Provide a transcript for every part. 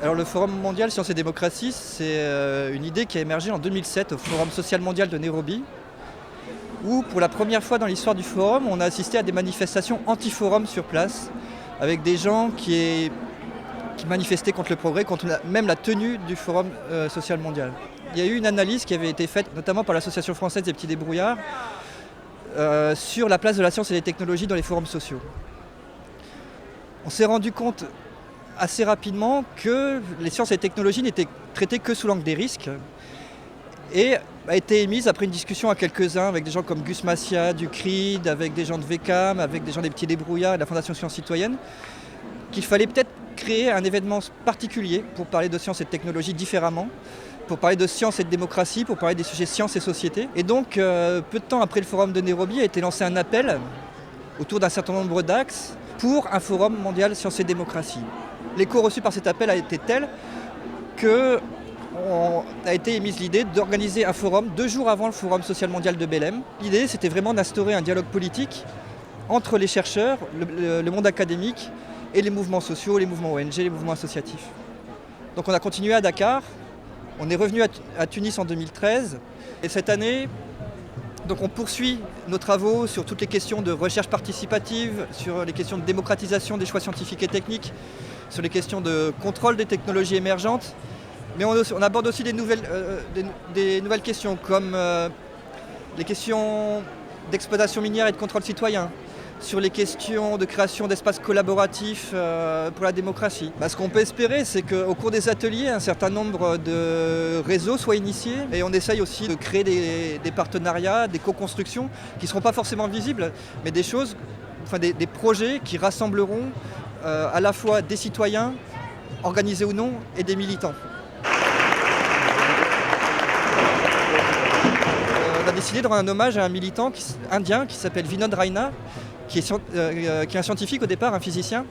Alors le Forum mondial Sciences et démocratie, c'est une idée qui a émergé en 2007 au Forum social mondial de Nairobi, où pour la première fois dans l'histoire du Forum, on a assisté à des manifestations anti-forum sur place, avec des gens qui manifestaient contre le progrès, contre même la tenue du Forum social mondial. Il y a eu une analyse qui avait été faite, notamment par l'Association française des petits débrouillards, sur la place de la science et des technologies dans les forums sociaux. On s'est rendu compte assez rapidement que les sciences et les technologies n'étaient traitées que sous l'angle des risques et a été émise après une discussion à quelques-uns avec des gens comme Gus Massia du CRID, avec des gens de VECAM, avec des gens des petits débrouillards et de la Fondation Sciences Citoyennes, qu'il fallait peut-être créer un événement particulier pour parler de sciences et de technologies différemment, pour parler de science et de démocratie, pour parler des sujets sciences et société. Et donc, peu de temps après le forum de Nairobi, a été lancé un appel autour d'un certain nombre d'axes pour un forum mondial sciences et démocratie. L'écho reçu par cet appel a été tel que a été émise l'idée d'organiser un forum 2 jours avant le Forum social mondial de Belém. L'idée, c'était vraiment d'instaurer un dialogue politique entre les chercheurs, le monde académique et les mouvements sociaux, les mouvements ONG, les mouvements associatifs. Donc on a continué à Dakar, on est revenu à Tunis en 2013, et cette année, donc on poursuit nos travaux sur toutes les questions de recherche participative, sur les questions de démocratisation des choix scientifiques et techniques, sur les questions de contrôle des technologies émergentes, mais on aborde aussi des nouvelles questions comme les questions d'exploitation minière et de contrôle citoyen, sur les questions de création d'espaces collaboratifs pour la démocratie. Ce qu'on peut espérer, c'est qu'au cours des ateliers, un certain nombre de réseaux soient initiés et on essaye aussi de créer des partenariats, des co-constructions qui ne seront pas forcément visibles, mais des projets qui rassembleront à la fois des citoyens, organisés ou non, et des militants. On a décidé de rendre un hommage à un militant indien qui s'appelle Vinod Raina, qui est un scientifique au départ, un physicien,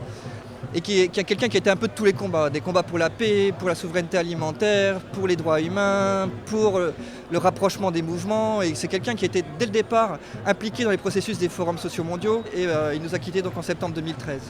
et qui est quelqu'un qui a été un peu de tous les combats. Des combats pour la paix, pour la souveraineté alimentaire, pour les droits humains, pour le rapprochement des mouvements. Et c'est quelqu'un qui était dès le départ impliqué dans les processus des forums sociaux mondiaux. Et il nous a quittés donc en septembre 2013.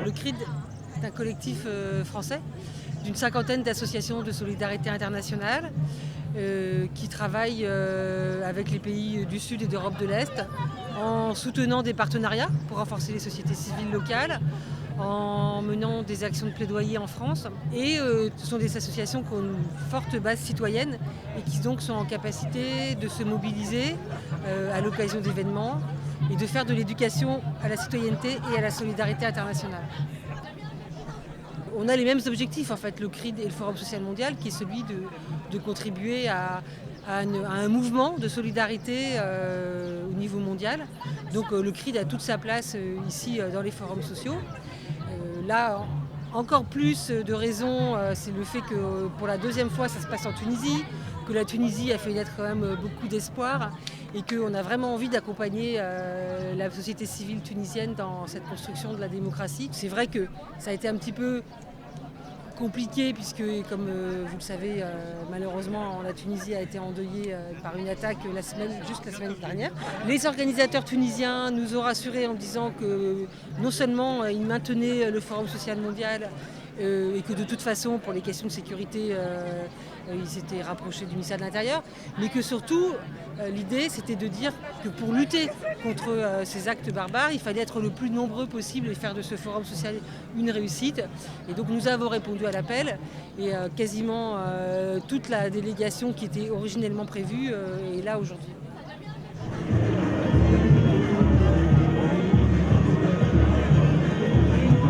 Le CRID est un collectif français d'une 50aine d'associations de solidarité internationale qui travaillent avec les pays du Sud et d'Europe de l'Est en soutenant des partenariats pour renforcer les sociétés civiles locales, en menant des actions de plaidoyer en France. Et ce sont des associations qui ont une forte base citoyenne et qui donc sont en capacité de se mobiliser à l'occasion d'événements et de faire de l'éducation à la citoyenneté et à la solidarité internationale. On a les mêmes objectifs, en fait, le CRID et le Forum social mondial, qui est celui de contribuer à un mouvement de solidarité au niveau mondial. Donc le CRID a toute sa place ici dans les forums sociaux. Là, encore plus de raisons, c'est le fait que pour la deuxième fois, ça se passe en Tunisie, que la Tunisie a fait naître quand même beaucoup d'espoir et qu'on a vraiment envie d'accompagner la société civile tunisienne dans cette construction de la démocratie. C'est vrai que ça a été un petit peu compliqué puisque, comme vous le savez, malheureusement, la Tunisie a été endeuillée par une attaque juste la semaine dernière. Les organisateurs tunisiens nous ont rassurés en disant que non seulement ils maintenaient le Forum social mondial et que de toute façon, pour les questions de sécurité, ils s'étaient rapprochés du ministère de l'Intérieur, mais que surtout, l'idée, c'était de dire que pour lutter contre ces actes barbares, il fallait être le plus nombreux possible et faire de ce forum social une réussite. Et donc nous avons répondu à l'appel et quasiment toute la délégation qui était originellement prévue est là aujourd'hui.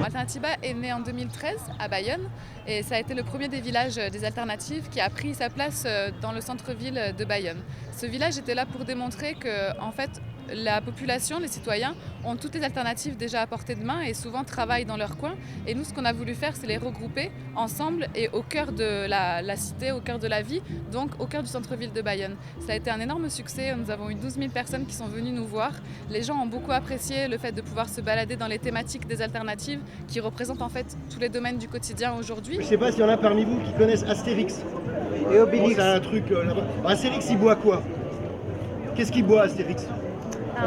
Alternatiba est né en 2013 à Bayonne et ça a été le premier des villages des alternatives qui a pris sa place dans le centre-ville de Bayonne. Ce village était là pour démontrer que, en fait, la population, les citoyens, ont toutes les alternatives déjà à portée de main et souvent travaillent dans leur coin. Et nous, ce qu'on a voulu faire, c'est les regrouper ensemble et au cœur de la cité, au cœur de la vie, donc au cœur du centre-ville de Bayonne. Ça a été un énorme succès. Nous avons eu 12 000 personnes qui sont venues nous voir. Les gens ont beaucoup apprécié le fait de pouvoir se balader dans les thématiques des alternatives qui représentent en fait tous les domaines du quotidien aujourd'hui. Je ne sais pas s'il y en a parmi vous qui connaissent Astérix. Et Obélix. C'est un truc là-bas. Astérix, il boit quoi? Qu'est-ce qu'il boit, Astérix?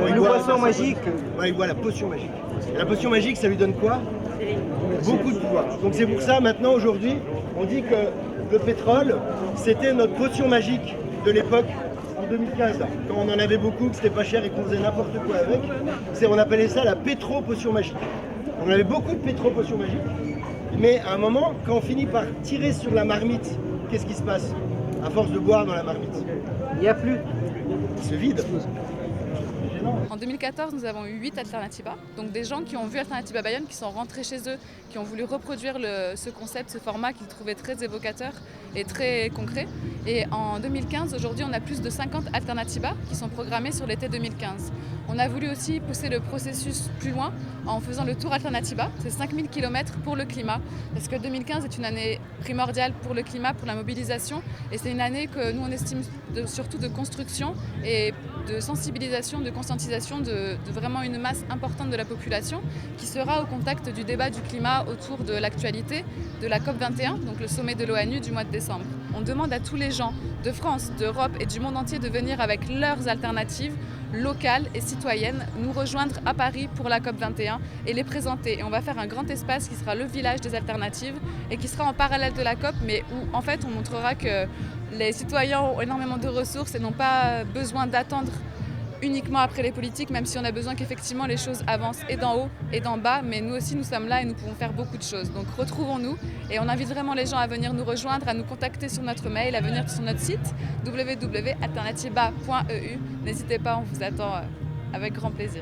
Une potion magique. Ouais, il boit la potion magique. Et la potion magique, ça lui donne quoi? Beaucoup de pouvoir. Donc c'est pour ça, maintenant, aujourd'hui, on dit que le pétrole, c'était notre potion magique de l'époque, en 2015, là, quand on en avait beaucoup, que c'était pas cher et qu'on faisait n'importe quoi avec. On appelait ça la pétro-potion magique. On avait beaucoup de pétro-potions magiques, mais à un moment, quand on finit par tirer sur la marmite, qu'est-ce qui se passe? À force de boire dans la marmite, il n'y a plus. C'est vide. En 2014, nous avons eu 8 Alternatiba, donc des gens qui ont vu Alternatiba Bayonne, qui sont rentrés chez eux, qui ont voulu reproduire ce concept, ce format qu'ils trouvaient très évocateur et très concret. Et en 2015, aujourd'hui, on a plus de 50 Alternatiba qui sont programmés sur l'été 2015. On a voulu aussi pousser le processus plus loin en faisant le Tour Alternatiba, c'est 5000 km pour le climat, parce que 2015 est une année primordiale pour le climat, pour la mobilisation, et c'est une année que nous on estime surtout de construction et de sensibilisation, de conscientisation de vraiment une masse importante de la population qui sera au contact du débat du climat autour de l'actualité de la COP21, donc le sommet de l'ONU du mois de décembre. On demande à tous les gens de France, d'Europe et du monde entier de venir avec leurs alternatives locales et citoyennes, nous rejoindre à Paris pour la COP21 et les présenter. Et on va faire un grand espace qui sera le village des alternatives et qui sera en parallèle de la COP, mais où en fait on montrera que les citoyens ont énormément de ressources et n'ont pas besoin d'attendre uniquement après les politiques, même si on a besoin qu'effectivement les choses avancent et d'en haut et d'en bas, mais nous aussi nous sommes là et nous pouvons faire beaucoup de choses. Donc retrouvons-nous et on invite vraiment les gens à venir nous rejoindre, à nous contacter sur notre mail, à venir sur notre site www.alternatiba.eu. N'hésitez pas, on vous attend avec grand plaisir.